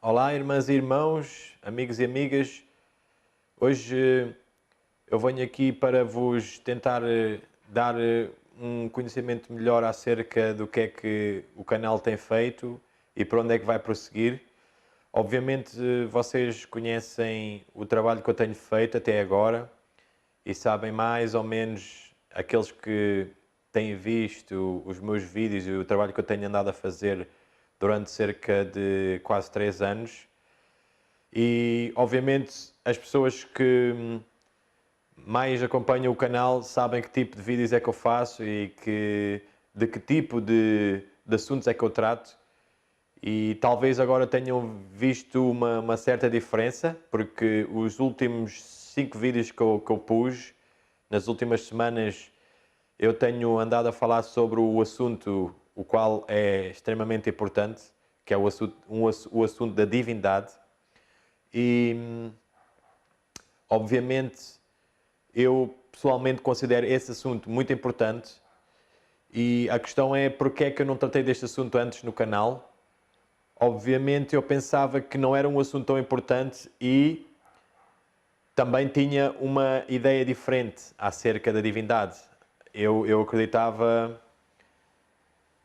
Olá, irmãs e irmãos, amigos e amigas. Hoje eu venho aqui para vos tentar dar um conhecimento melhor acerca do que é que o canal tem feito e para onde é que vai prosseguir. Obviamente vocês conhecem o trabalho que eu tenho feito até agora e sabem mais ou menos aqueles que têm visto os meus vídeos e o trabalho que eu tenho andado a fazer durante cerca de quase 3 anos. E obviamente as pessoas que mais acompanham o canal sabem que tipo de vídeos é que eu faço e de que tipo de assuntos é que eu trato. E talvez agora tenham visto uma certa diferença, porque os últimos 5 vídeos que eu pus nas últimas semanas eu tenho andado a falar sobre o assunto o qual é extremamente importante, que é o assunto da divindade. E obviamente eu pessoalmente considero esse assunto muito importante e a questão é porque é que eu não tratei deste assunto antes no canal. Obviamente eu pensava que não era um assunto tão importante e também tinha uma ideia diferente acerca da divindade. Eu acreditava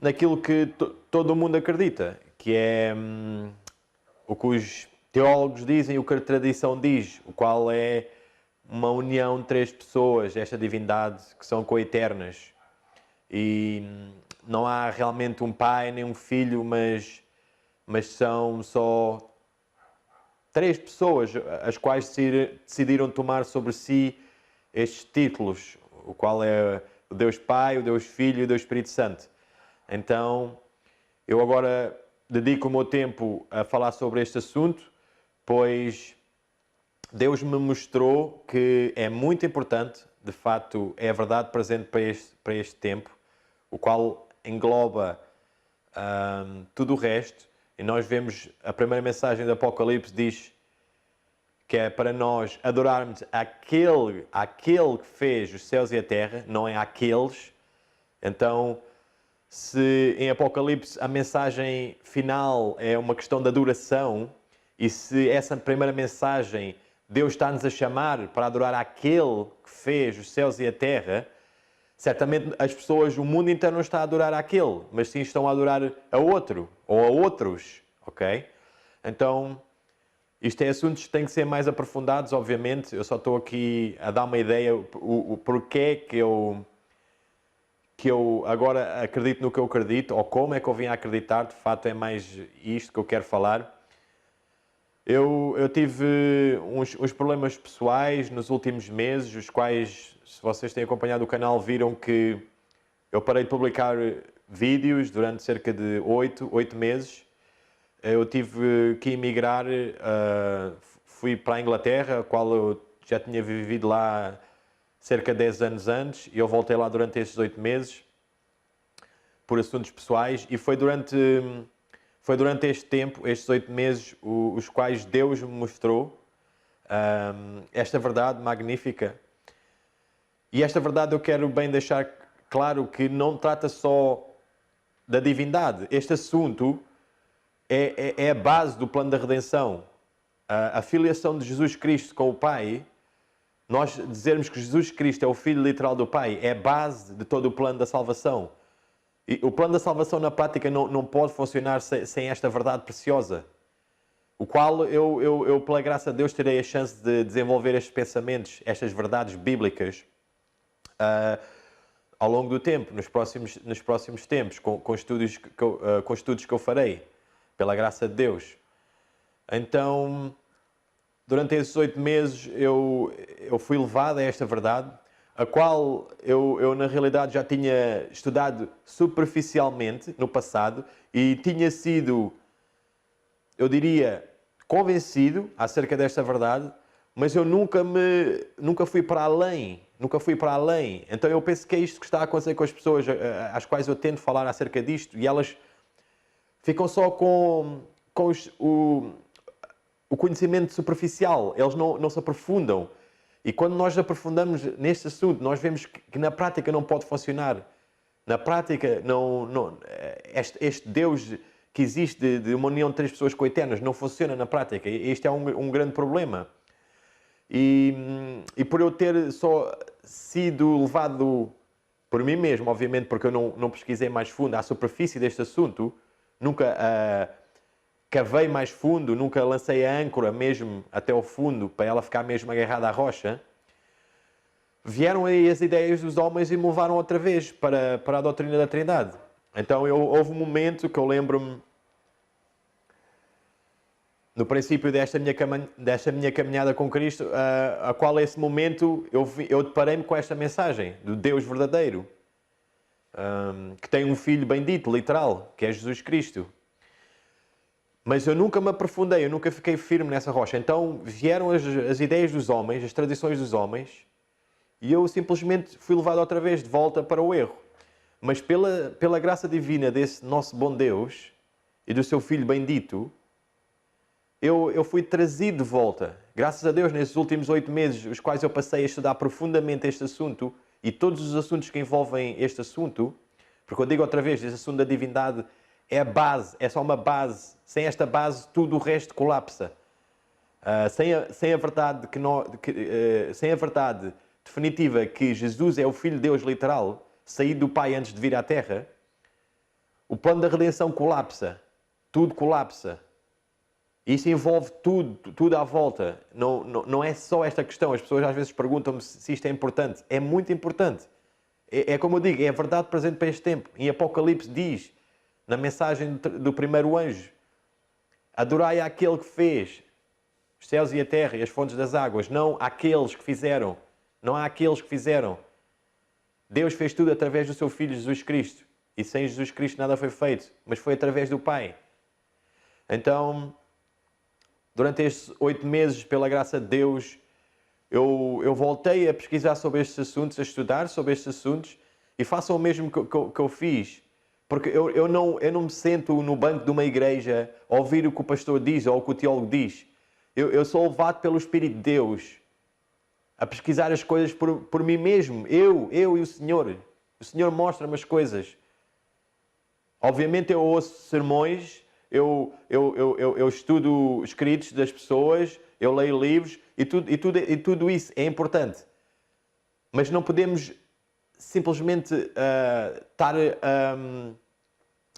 naquilo que todo o mundo acredita, que é o que os teólogos dizem, o que a tradição diz, o qual é uma união de 3 pessoas, esta divindade, que são coeternas. E não há realmente um pai nem um filho, mas são só 3 pessoas as quais decidiram tomar sobre si estes títulos, o qual é o Deus Pai, o Deus Filho e o Deus Espírito Santo. Então, eu agora dedico o meu tempo a falar sobre este assunto, pois Deus me mostrou que é muito importante, de facto é a verdade presente para este tempo, o qual engloba tudo o resto. E nós vemos, a primeira mensagem do Apocalipse diz que é para nós adorarmos aquele que fez os céus e a terra, não é aqueles. Então, se em Apocalipse a mensagem final é uma questão de adoração, e se essa primeira mensagem Deus está-nos a chamar para adorar aquele que fez os céus e a terra, certamente as pessoas, o mundo inteiro não está a adorar aquele, mas sim estão a adorar a outro, ou a outros, ok? Então, isto é assuntos que têm que ser mais aprofundados, obviamente. Eu só estou aqui a dar uma ideia, o porquê que eu agora acredito no que eu acredito, ou como é que eu vim a acreditar, de fato é mais isto que eu quero falar. Eu tive uns problemas pessoais nos últimos meses, os quais, se vocês têm acompanhado o canal, viram que eu parei de publicar vídeos durante cerca de 8 meses. Eu tive que emigrar, fui para a Inglaterra, a qual eu já tinha vivido lá cerca de 10 anos antes, e eu voltei lá durante estes 8 meses, por assuntos pessoais, e foi durante este tempo, estes 8 meses, os quais Deus me mostrou esta verdade magnífica. E esta verdade eu quero bem deixar claro que não trata só da divindade. Este assunto é a base do plano da redenção. A filiação de Jesus Cristo com o Pai, nós dizermos que Jesus Cristo é o Filho literal do Pai, é a base de todo o plano da salvação. E o plano da salvação na prática não pode funcionar sem esta verdade preciosa, o qual eu, pela graça de Deus, terei a chance de desenvolver estes pensamentos, estas verdades bíblicas, ao longo do tempo, nos próximos tempos, com estudos que eu farei, pela graça de Deus. Então, durante esses 8 meses, eu fui levado a esta verdade, a qual eu na realidade já tinha estudado superficialmente no passado e tinha sido, eu diria, convencido acerca desta verdade, mas eu nunca fui para além. Então eu penso que é isto que está a acontecer com as pessoas às quais eu tento falar acerca disto, e elas ficam só com o conhecimento superficial, eles não se aprofundam. E quando nós aprofundamos neste assunto, nós vemos que na prática não pode funcionar. Na prática, este Deus que existe de uma união de três pessoas coeternas não funciona na prática. Este é um grande problema. E por eu ter só sido levado por mim mesmo, obviamente, porque eu não pesquisei mais fundo à superfície deste assunto, nunca cavei mais fundo, nunca lancei a âncora mesmo até ao fundo, para ela ficar mesmo agarrada à rocha, vieram aí as ideias dos homens e me levaram outra vez para a doutrina da Trindade. Então houve um momento que eu lembro-me, no princípio desta minha caminhada com Cristo, a qual esse momento eu deparei-me com esta mensagem do Deus verdadeiro, que tem um Filho bendito, literal, que é Jesus Cristo. Mas eu nunca me aprofundei, eu nunca fiquei firme nessa rocha. Então vieram as ideias dos homens, as tradições dos homens, e eu simplesmente fui levado outra vez de volta para o erro. Mas pela graça divina desse nosso bom Deus e do seu Filho bendito, eu fui trazido de volta. Graças a Deus, nesses últimos 8 meses, os quais eu passei a estudar profundamente este assunto, e todos os assuntos que envolvem este assunto, porque eu digo outra vez, este assunto da divindade é a base, é só uma base. Sem esta base, tudo o resto colapsa. Sem a verdade definitiva que Jesus é o Filho de Deus literal, saído do Pai antes de vir à Terra, o plano da redenção colapsa. Tudo colapsa. Isso envolve tudo à volta. Não é só esta questão. As pessoas às vezes perguntam-me se isto é importante. É muito importante. É como eu digo, é a verdade presente para este tempo. Em Apocalipse diz, na mensagem do primeiro anjo, adorai àquele que fez os céus e a terra e as fontes das águas, não àqueles que fizeram. Não há aqueles que fizeram. Deus fez tudo através do seu Filho Jesus Cristo. E sem Jesus Cristo nada foi feito. Mas foi através do Pai. Então, durante estes 8 meses, pela graça de Deus, eu voltei a pesquisar sobre estes assuntos, a estudar sobre estes assuntos, e façam o mesmo que eu fiz. Porque eu não me sento no banco de uma igreja a ouvir o que o pastor diz ou o que o teólogo diz. Eu sou levado pelo Espírito de Deus a pesquisar as coisas por mim mesmo. Eu e o Senhor. O Senhor mostra-me as coisas. Obviamente eu ouço sermões, eu estudo escritos das pessoas, eu leio livros e tudo isso é importante. Mas não podemos simplesmente estar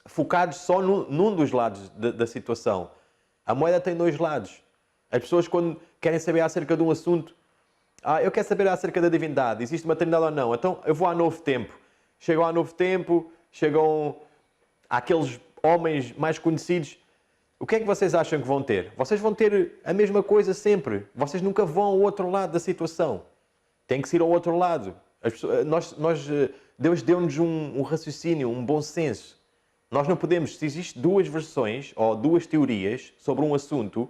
focados só num dos lados da situação. A moeda tem 2 lados. As pessoas, quando querem saber acerca de um assunto, eu quero saber acerca da divindade, existe uma trindade ou não, então eu vou ao Novo Tempo. Chegam ao Novo Tempo, chegam àqueles homens mais conhecidos. O que é que vocês acham que vão ter? Vocês vão ter a mesma coisa sempre. Vocês nunca vão ao outro lado da situação. Tem que ser ao outro lado. Deus deu-nos um raciocínio, um bom senso. Nós não podemos, se existem 2 versões ou 2 teorias sobre um assunto,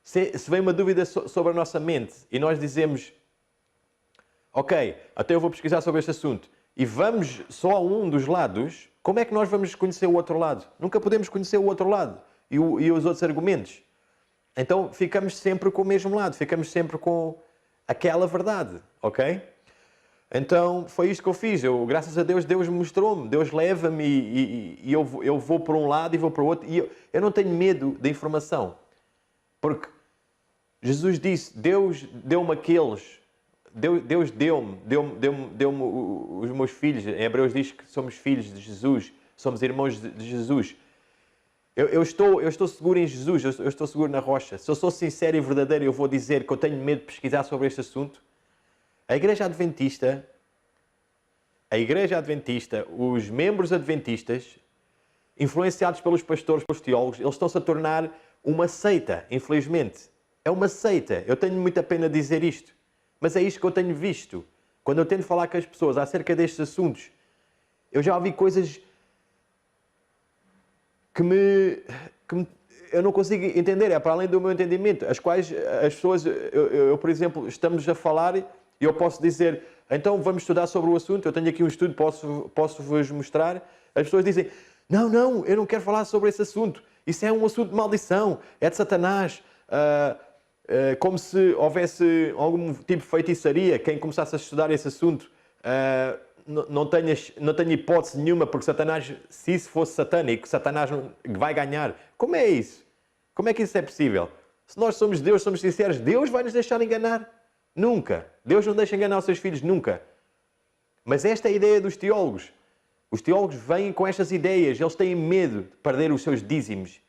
se vem uma dúvida sobre a nossa mente e nós dizemos, ok, até eu vou pesquisar sobre este assunto e vamos só a um dos lados, como é que nós vamos conhecer o outro lado? Nunca podemos conhecer o outro lado e os outros argumentos. Então ficamos sempre com o mesmo lado, ficamos sempre com aquela verdade, ok? Então foi isto que eu fiz. Graças a Deus, Deus mostrou-me, Deus leva-me e eu vou para um lado e vou para o outro. E eu não tenho medo da informação. Porque Jesus disse, Deus deu-me aqueles, Deus deu-me os meus filhos. Em Hebreus diz que somos filhos de Jesus, somos irmãos de Jesus. Eu estou seguro em Jesus, eu estou seguro na rocha. Se eu sou sincero e verdadeiro, eu vou dizer que eu tenho medo de pesquisar sobre este assunto. A Igreja Adventista, os membros adventistas, influenciados pelos pastores, pelos teólogos, eles estão-se a tornar uma seita, infelizmente. É uma seita. Eu tenho muita pena de dizer isto. Mas é isto que eu tenho visto. Quando eu tento falar com as pessoas acerca destes assuntos, eu já ouvi coisas que eu não consigo entender. É para além do meu entendimento. As quais as pessoas, eu por exemplo, estamos a falar e eu posso dizer, então vamos estudar sobre o assunto. Eu tenho aqui um estudo, posso-vos mostrar. As pessoas dizem, não, eu não quero falar sobre esse assunto. Isso é um assunto de maldição, é de Satanás. Como se houvesse algum tipo de feitiçaria, quem começasse a estudar esse assunto. não tenho hipótese nenhuma, porque Satanás, se isso fosse satânico, Satanás vai ganhar. Como é isso? Como é que isso é possível? Se nós somos Deus, somos sinceros, Deus vai nos deixar enganar? Nunca. Deus não deixa enganar os seus filhos, nunca. Mas esta é a ideia dos teólogos. Os teólogos vêm com estas ideias, eles têm medo de perder os seus dízimos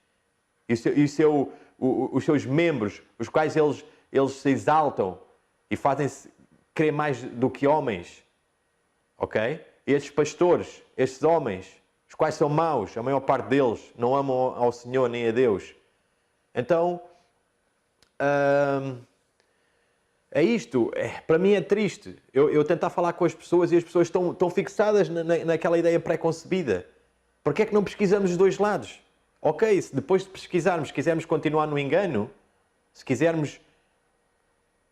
e os seus membros, os quais eles se exaltam e fazem-se crer mais do que homens. Ok? Estes pastores, estes homens, os quais são maus, a maior parte deles não amam ao Senhor nem a Deus. Então, é isto. Para mim é triste. Eu tentar falar com as pessoas e as pessoas estão fixadas naquela ideia pré-concebida. Porquê é que não pesquisamos os dois lados? Ok, se depois de pesquisarmos quisermos continuar no engano, se quisermos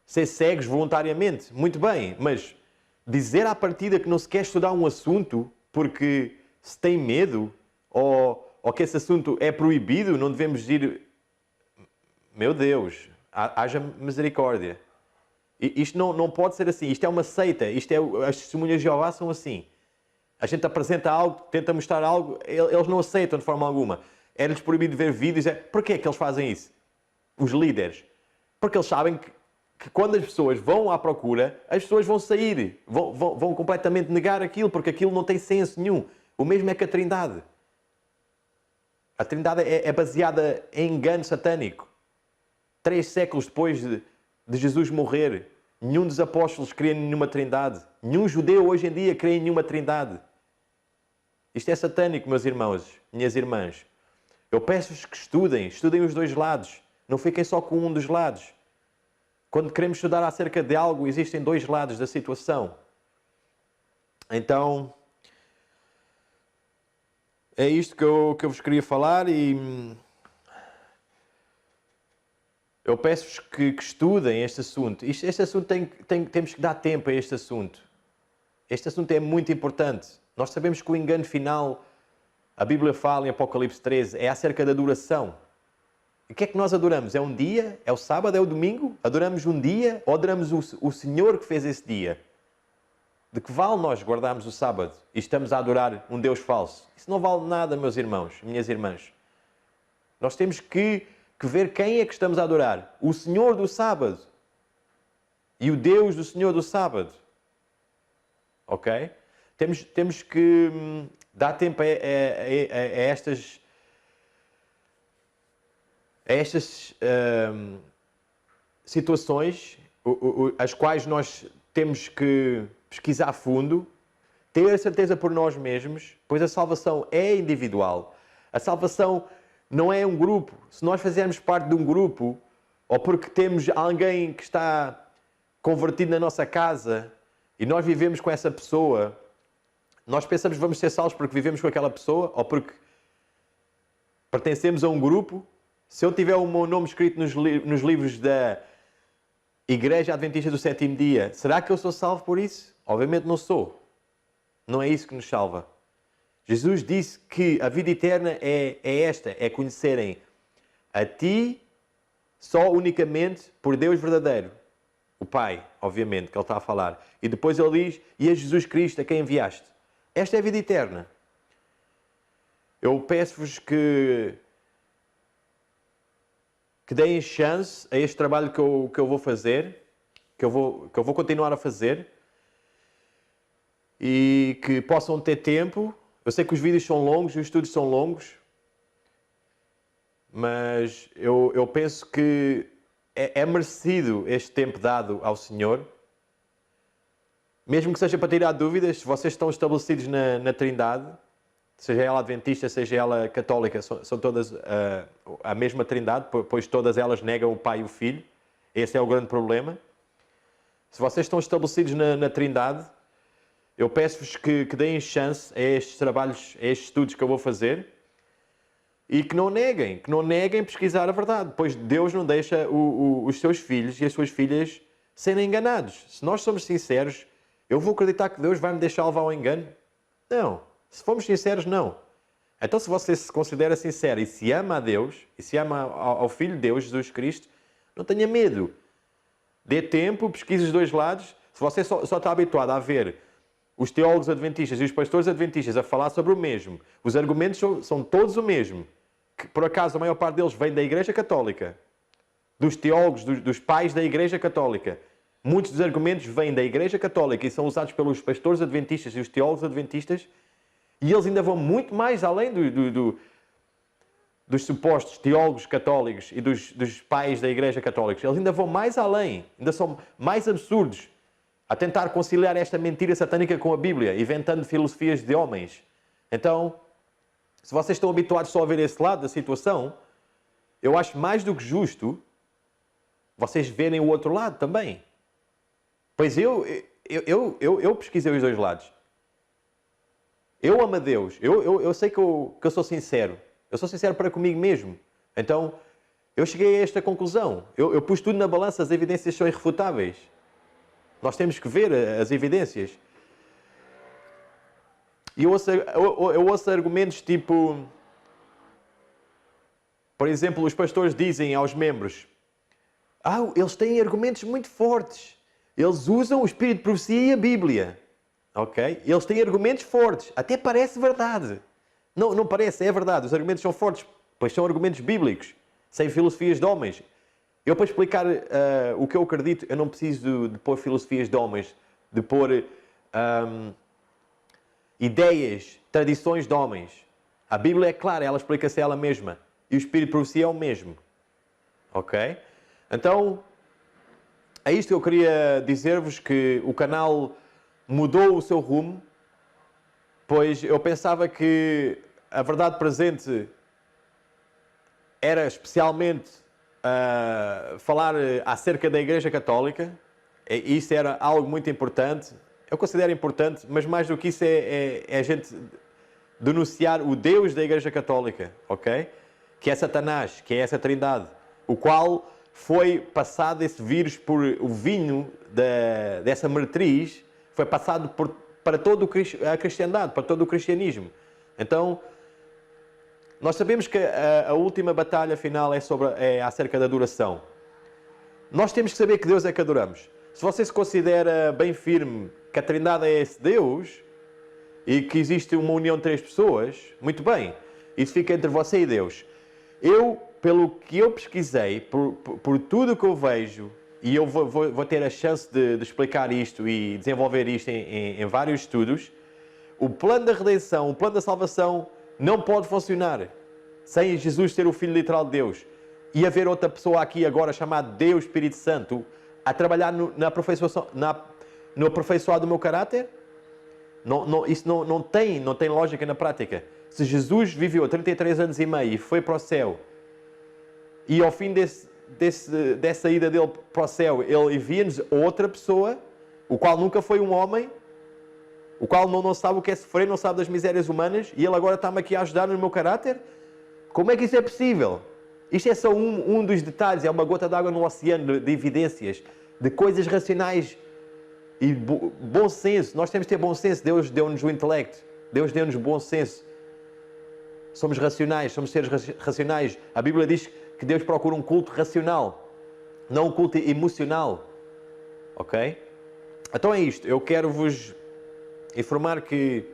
ser cegos voluntariamente, muito bem, mas dizer à partida que não se quer estudar um assunto porque se tem medo ou que esse assunto é proibido, não devemos ir... Meu Deus, haja misericórdia. Isto não pode ser assim. Isto é uma seita. As testemunhas de Jeová são assim. A gente apresenta algo, tenta mostrar algo, eles não aceitam de forma alguma. É-lhes proibido ver vídeos. Porquê é que eles fazem isso? Os líderes. Porque eles sabem que quando as pessoas vão à procura, as pessoas vão sair. Vão completamente negar aquilo, porque aquilo não tem senso nenhum. O mesmo é que a Trindade. A Trindade é baseada em engano satânico. 3 séculos depois de Jesus morrer, nenhum dos apóstolos crê em nenhuma Trindade. Nenhum judeu hoje em dia crê em nenhuma Trindade. Isto é satânico, meus irmãos, minhas irmãs. Eu peço-vos que estudem os dois lados. Não fiquem só com um dos lados. Quando queremos estudar acerca de algo, existem 2 lados da situação. Então, é isto que eu vos queria falar e... Eu peço-vos que estudem este assunto. Este assunto temos que dar tempo a este assunto. Este assunto é muito importante. Nós sabemos que o engano final, a Bíblia fala em Apocalipse 13, é acerca da adoração. E o que é que nós adoramos? É um dia? É o sábado? É o domingo? Adoramos um dia ou adoramos o Senhor que fez esse dia? De que vale nós guardarmos o sábado e estamos a adorar um Deus falso? Isso não vale nada, meus irmãos, minhas irmãs. Nós temos que ver quem é que estamos a adorar. O Senhor do sábado. E o Deus do Senhor do sábado. Ok? Temos que dar tempo a estas situações as quais nós temos que pesquisar a fundo, ter a certeza por nós mesmos, pois a salvação é individual. A salvação não é um grupo. Se nós fizermos parte de um grupo, ou porque temos alguém que está convertido na nossa casa e nós vivemos com essa pessoa, nós pensamos que vamos ser salvos porque vivemos com aquela pessoa ou porque pertencemos a um grupo. Se eu tiver o meu nome escrito nos livros da Igreja Adventista do Sétimo Dia, será que eu sou salvo por isso? Obviamente não sou. Não é isso que nos salva. Jesus disse que a vida eterna é esta, é conhecerem a Ti só unicamente por Deus verdadeiro. O Pai, obviamente, que Ele está a falar. E depois Ele diz, e a Jesus Cristo a quem enviaste. Esta é a vida eterna. Eu peço-vos que deem chance a este trabalho que eu vou fazer, que eu vou continuar a fazer, e que possam ter tempo. Eu sei que os vídeos são longos, os estudos são longos, mas eu penso que é merecido este tempo dado ao Senhor. Mesmo que seja para tirar dúvidas, se vocês estão estabelecidos na Trindade, seja ela adventista, seja ela católica, são todas a mesma Trindade, pois todas elas negam o Pai e o Filho. Esse é o grande problema. Se vocês estão estabelecidos na Trindade, eu peço-vos que deem chance a estes trabalhos, a estes estudos que eu vou fazer e que não neguem pesquisar a verdade, pois Deus não deixa os seus filhos e as suas filhas serem enganados. Se nós somos sinceros, eu vou acreditar que Deus vai me deixar levar ao engano? Não. Se formos sinceros, não. Então, se você se considera sincero e se ama a Deus, e se ama ao Filho de Deus, Jesus Cristo, não tenha medo. Dê tempo, pesquise os dois lados. Se você só está habituado a ver os teólogos adventistas e os pastores adventistas a falar sobre o mesmo. Os argumentos são todos o mesmo. Que, por acaso, a maior parte deles vem da Igreja Católica. Dos teólogos, dos pais da Igreja Católica. Muitos dos argumentos vêm da Igreja Católica e são usados pelos pastores adventistas e os teólogos adventistas. E eles ainda vão muito mais além dos supostos teólogos católicos e dos pais da Igreja Católica. Eles ainda vão mais além. Ainda são mais absurdos. A tentar conciliar esta mentira satânica com a Bíblia, inventando filosofias de homens. Então, se vocês estão habituados só a ver esse lado da situação, eu acho mais do que justo vocês verem o outro lado também. Pois eu pesquisei os dois lados. Eu amo a Deus. Eu sei que eu sou sincero. Eu sou sincero para comigo mesmo. Então, eu cheguei a esta conclusão. Eu pus tudo na balança, as evidências são irrefutáveis. Nós temos que ver as evidências. E eu ouço argumentos tipo... Por exemplo, os pastores dizem aos membros... eles têm argumentos muito fortes. Eles usam o Espírito de Profecia e a Bíblia. Ok? Eles têm argumentos fortes. Até parece verdade. Não parece, é verdade. Os argumentos são fortes, pois são argumentos bíblicos. Sem filosofias de homens. Eu, para explicar o que eu acredito, eu não preciso de pôr filosofias de homens, de pôr ideias, tradições de homens. A Bíblia é clara, ela explica-se ela mesma. E o Espírito de Profecia é o mesmo. Ok? Então, é isto que eu queria dizer-vos, que o canal mudou o seu rumo, pois eu pensava que a verdade presente era especialmente falar acerca da Igreja Católica. Isso era algo muito importante. Eu considero importante, mas mais do que isso é a gente denunciar o Deus da Igreja Católica, ok? Que é Satanás, que é essa trindade, o qual foi passado esse vírus por o vinho dessa meretriz, foi passado para toda a cristandade, para todo o cristianismo. Então, nós sabemos que a última batalha final é acerca da adoração. Nós temos que saber que Deus é que adoramos. Se você se considera bem firme que a Trindade é esse Deus e que existe uma união de 3 pessoas, muito bem. Isso fica entre você e Deus. Pelo que eu pesquisei, por tudo que eu vejo, e eu vou ter a chance de explicar isto e desenvolver isto em vários estudos, o plano da redenção, o plano da salvação não pode funcionar sem Jesus ser o Filho literal de Deus e haver outra pessoa aqui agora chamada Deus Espírito Santo a trabalhar no aperfeiçoado do meu caráter. Isso não tem lógica na prática. Se Jesus viveu 33 anos e meio e foi para o céu e ao fim dessa ida dele para o céu ele envia-nos outra pessoa, o qual nunca foi um homem, o qual não sabe o que é sofrer, não sabe das misérias humanas, e ele agora está-me aqui a ajudar no meu caráter? Como é que isso é possível? Isto é só um dos detalhes, é uma gota de água no oceano de evidências, de coisas racionais e bom senso. Nós temos que ter bom senso. Deus deu-nos o intelecto, Deus deu-nos bom senso. Somos racionais, somos seres racionais. A Bíblia diz que Deus procura um culto racional, não um culto emocional. Ok? Então é isto. Eu quero vos informar que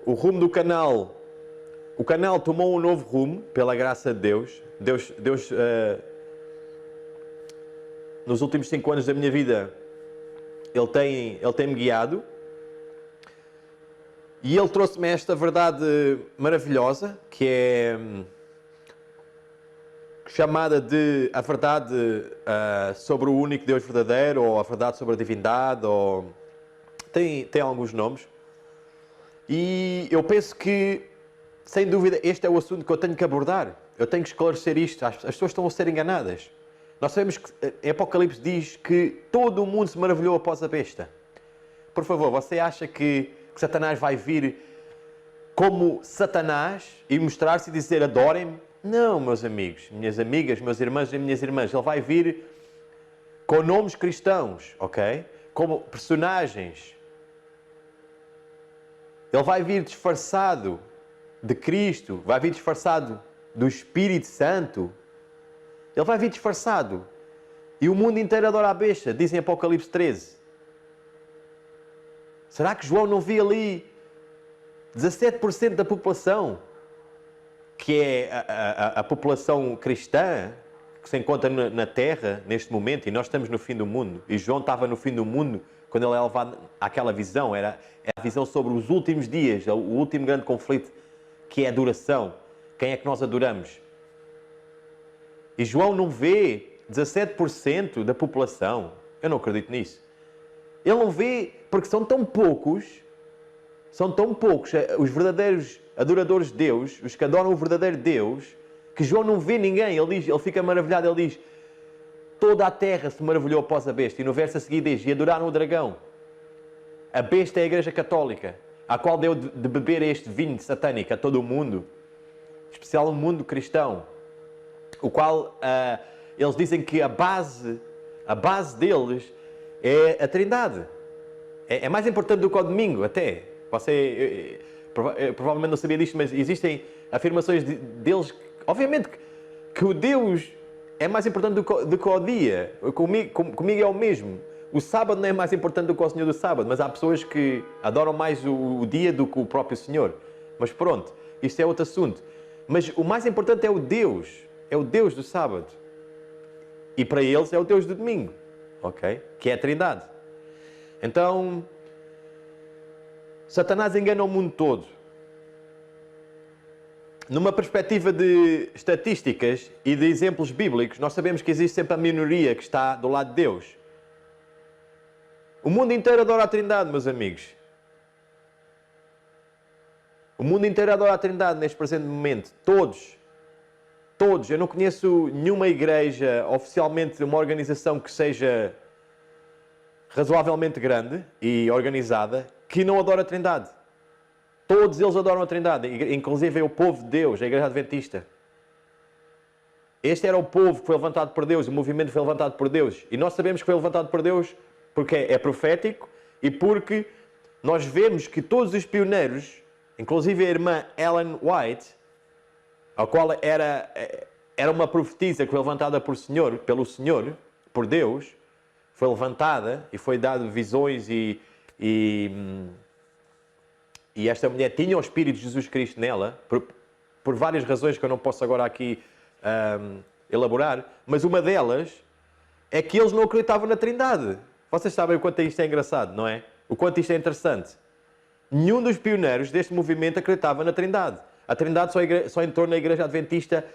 o rumo do canal, o canal tomou um novo rumo, pela graça de Deus. Deus nos últimos 5 anos da minha vida, Ele tem-me guiado. E Ele trouxe-me esta verdade maravilhosa, que é chamada de a verdade sobre o único Deus verdadeiro, ou a verdade sobre a divindade, ou... tem alguns nomes. E eu penso que, sem dúvida, este é o assunto que eu tenho que abordar. Eu tenho que esclarecer isto. As pessoas estão a ser enganadas. Nós sabemos que em Apocalipse diz que todo o mundo se maravilhou após a besta. Por favor, você acha que Satanás vai vir como Satanás e mostrar-se e dizer adorem-me? Não, meus amigos, minhas amigas, meus irmãos e minhas irmãs. Ele vai vir com nomes cristãos, ok? Como personagens. Ele vai vir disfarçado de Cristo, vai vir disfarçado do Espírito Santo. Ele vai vir disfarçado. E o mundo inteiro adora a besta, diz em Apocalipse 13. Será que João não vê ali 17% da população, que é a população cristã, que se encontra na Terra neste momento, e nós estamos no fim do mundo, e João estava no fim do mundo quando ele é levado àquela visão, era a visão sobre os últimos dias, o último grande conflito, que é a adoração. Quem é que nós adoramos? E João não vê 17% da população. Eu não acredito nisso. Ele não vê, porque são tão poucos os verdadeiros adoradores de Deus, os que adoram o verdadeiro Deus, que João não vê ninguém. Ele fica maravilhado, ele diz: toda a terra se maravilhou após a besta. E no verso a seguir diz: e adoraram o dragão. A besta é a Igreja Católica, à qual deu de beber este vinho satânico a todo o mundo, especial no mundo cristão, o qual eles dizem que a base deles é a Trindade. É mais importante do que o domingo, até. Você provavelmente não sabia disto, mas existem afirmações deles, obviamente, que o Deus é mais importante do que o dia. Comigo é o mesmo. O sábado não é mais importante do que o Senhor do sábado, mas há pessoas que adoram mais o dia do que o próprio Senhor. Mas pronto, isto é outro assunto. Mas o mais importante é o Deus do sábado. E para eles é o Deus do domingo, ok? Que é a Trindade. Então, Satanás engana o mundo todo. Numa perspectiva de estatísticas e de exemplos bíblicos, nós sabemos que existe sempre a minoria que está do lado de Deus. O mundo inteiro adora a Trindade, meus amigos. O mundo inteiro adora a Trindade neste presente momento. Todos. Eu não conheço nenhuma igreja, oficialmente uma organização que seja razoavelmente grande e organizada, que não adora a Trindade. Todos eles adoram a Trindade, inclusive o povo de Deus, a Igreja Adventista. Este era o povo que foi levantado por Deus, o movimento foi levantado por Deus. E nós sabemos que foi levantado por Deus porque é profético e porque nós vemos que todos os pioneiros, inclusive a irmã Ellen White, a qual era uma profetisa que foi levantada pelo Senhor, por Deus, foi levantada e foi dado visões e esta mulher tinha o Espírito de Jesus Cristo nela, por várias razões que eu não posso agora aqui elaborar, mas uma delas é que eles não acreditavam na Trindade. Vocês sabem o quanto isto é engraçado, não é? O quanto isto é interessante. Nenhum dos pioneiros deste movimento acreditava na Trindade. A Trindade só entrou na Igreja Adventista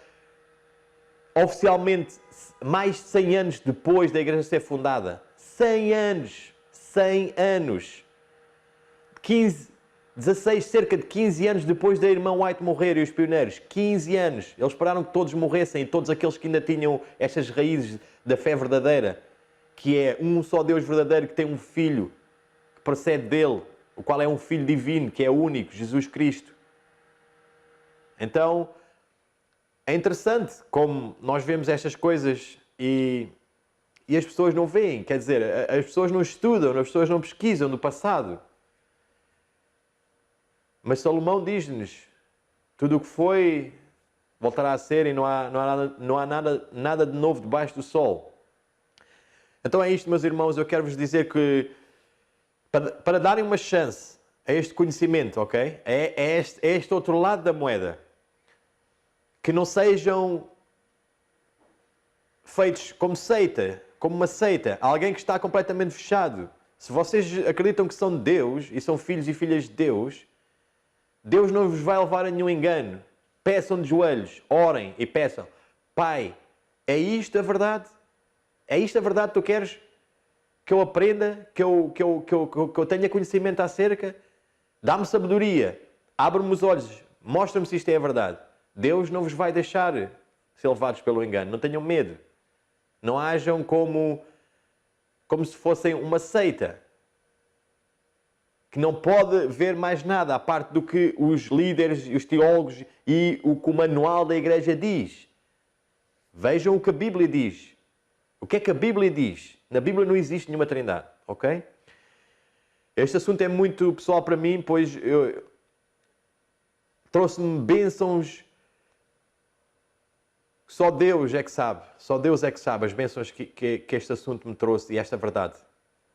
oficialmente mais de 100 anos depois da Igreja ser fundada. 100 anos! 100 anos! 16, cerca de 15 anos depois da irmã White morrer e os pioneiros. 15 anos! Eles esperaram que todos morressem, todos aqueles que ainda tinham estas raízes da fé verdadeira, que é um só Deus verdadeiro que tem um Filho que procede dele, o qual é um Filho divino, que é único, Jesus Cristo. Então, é interessante como nós vemos estas coisas e as pessoas não veem. Quer dizer, as pessoas não estudam, as pessoas não pesquisam do passado. Mas Salomão diz-nos, tudo o que foi, voltará a ser e não há nada de novo debaixo do sol. Então é isto, meus irmãos, eu quero vos dizer que, para darem uma chance a este conhecimento, ok? É este outro lado da moeda. Que não sejam feitos como seita, como uma seita. Alguém que está completamente fechado. Se vocês acreditam que são de Deus e são filhos e filhas de Deus, Deus não vos vai levar a nenhum engano. Peçam de joelhos, orem e peçam: Pai, é isto a verdade? É isto a verdade que tu queres que eu aprenda, que eu tenha conhecimento acerca? Dá-me sabedoria, abre-me os olhos, mostra-me se isto é a verdade. Deus não vos vai deixar ser levados pelo engano. Não tenham medo. Não ajam como se fossem uma seita que não pode ver mais nada à parte do que os líderes, os teólogos e o que o manual da igreja diz. Vejam o que a Bíblia diz. O que é que a Bíblia diz? Na Bíblia não existe nenhuma trindade, ok? Este assunto é muito pessoal para mim, pois trouxe-me bênçãos. Só Deus é que sabe as bênçãos que este assunto me trouxe e esta verdade.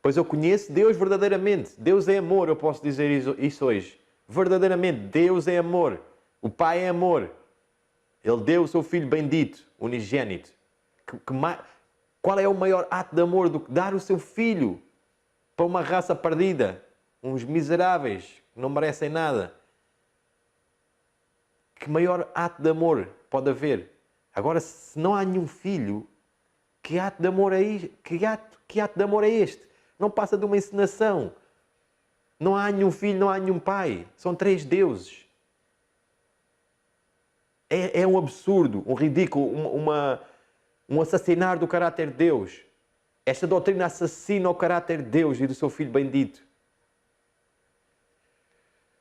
Pois eu conheço Deus verdadeiramente. Deus é amor, eu posso dizer isso hoje. Verdadeiramente, Deus é amor. O Pai é amor. Ele deu o seu Filho bendito, unigênito. Qual é o maior ato de amor do que dar o seu Filho para uma raça perdida? Uns miseráveis que não merecem nada. Que maior ato de amor pode haver? Agora, se não há nenhum filho, que ato de amor é isto? Que ato de amor é este? Não passa de uma encenação. Não há nenhum filho, não há nenhum pai. São 3 deuses. É um absurdo, um ridículo, um assassinar do caráter de Deus. Esta doutrina assassina o caráter de Deus e do seu Filho bendito.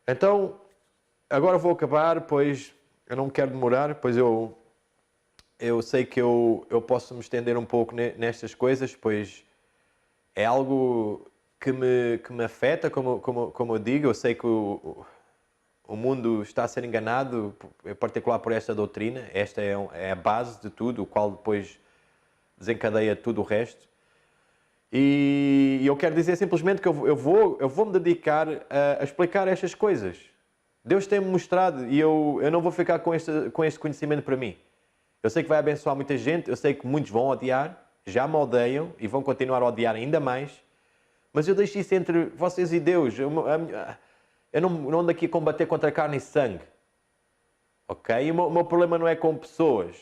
Então, agora vou acabar, pois eu não quero demorar, pois eu sei que eu posso me estender um pouco nestas coisas, pois é algo que me afeta, como eu digo. Eu sei que o mundo está a ser enganado, em particular por esta doutrina. Esta é a base de tudo, o qual depois desencadeia tudo o resto. E eu quero dizer simplesmente que eu vou me dedicar a explicar estas coisas. Deus tem-me mostrado e eu não vou ficar com este conhecimento para mim. Eu sei que vai abençoar muita gente, eu sei que muitos vão odiar, já me odeiam e vão continuar a odiar ainda mais, mas eu deixo isso entre vocês e Deus. Eu não ando aqui a combater contra carne e sangue, ok? E o meu problema não é com pessoas,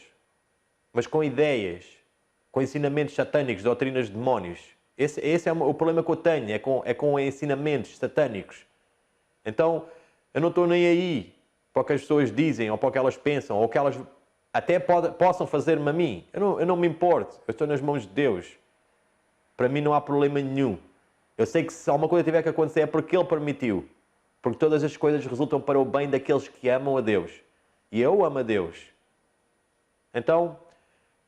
mas com ideias, com ensinamentos satânicos, doutrinas de demónios. Esse é o problema que eu tenho, é com ensinamentos satânicos. Então, eu não estou nem aí para o que as pessoas dizem, ou para o que elas pensam, ou o que elas até possam fazer-me a mim. Eu não me importo, eu estou nas mãos de Deus. Para mim não há problema nenhum. Eu sei que se alguma coisa tiver que acontecer é porque Ele permitiu. Porque todas as coisas resultam para o bem daqueles que amam a Deus. E eu amo a Deus. Então,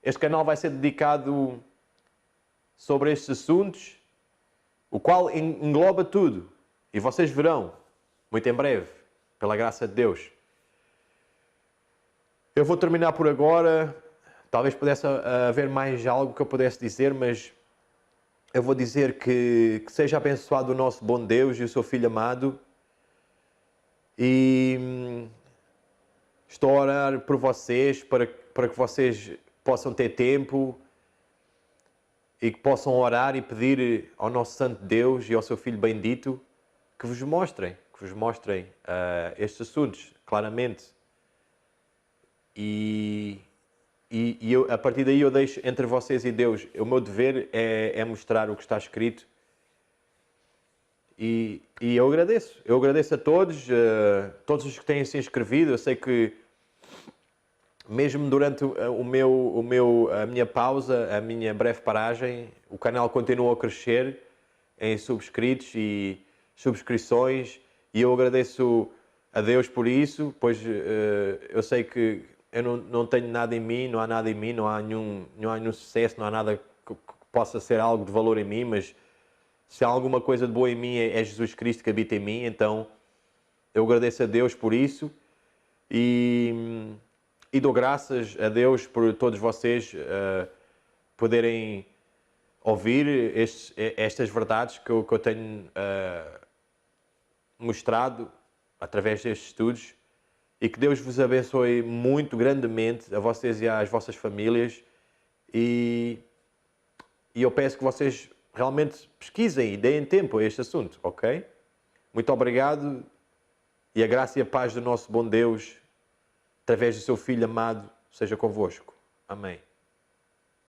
este canal vai ser dedicado sobre estes assuntos, o qual engloba tudo. E vocês verão, muito em breve, pela graça de Deus. Eu vou terminar por agora. Talvez pudesse haver mais algo que eu pudesse dizer, mas eu vou dizer que seja abençoado o nosso bom Deus e o seu Filho amado. E estou a orar por vocês, para que vocês possam ter tempo e que possam orar e pedir ao nosso Santo Deus e ao seu Filho bendito que vos mostrem estes assuntos claramente. E eu, a partir daí eu deixo entre vocês e Deus. O meu dever é mostrar o que está escrito. E eu agradeço a todos os que têm se inscrevido. Eu sei que mesmo durante a minha pausa, a minha breve paragem, o canal continua a crescer em subscritos e subscrições, e eu agradeço a Deus por isso, pois eu sei que eu não tenho nada em mim, não há nada em mim, não há nenhum sucesso, não há nada que possa ser algo de valor em mim, mas se há alguma coisa de boa em mim é Jesus Cristo que habita em mim. Então eu agradeço a Deus por isso e dou graças a Deus por todos vocês poderem ouvir estas verdades que eu tenho mostrado através destes estudos, e que Deus vos abençoe muito grandemente, a vocês e às vossas famílias, e eu peço que vocês realmente pesquisem e deem tempo a este assunto, ok? Muito obrigado, e a graça e a paz do nosso bom Deus, através do seu Filho amado, seja convosco. Amém.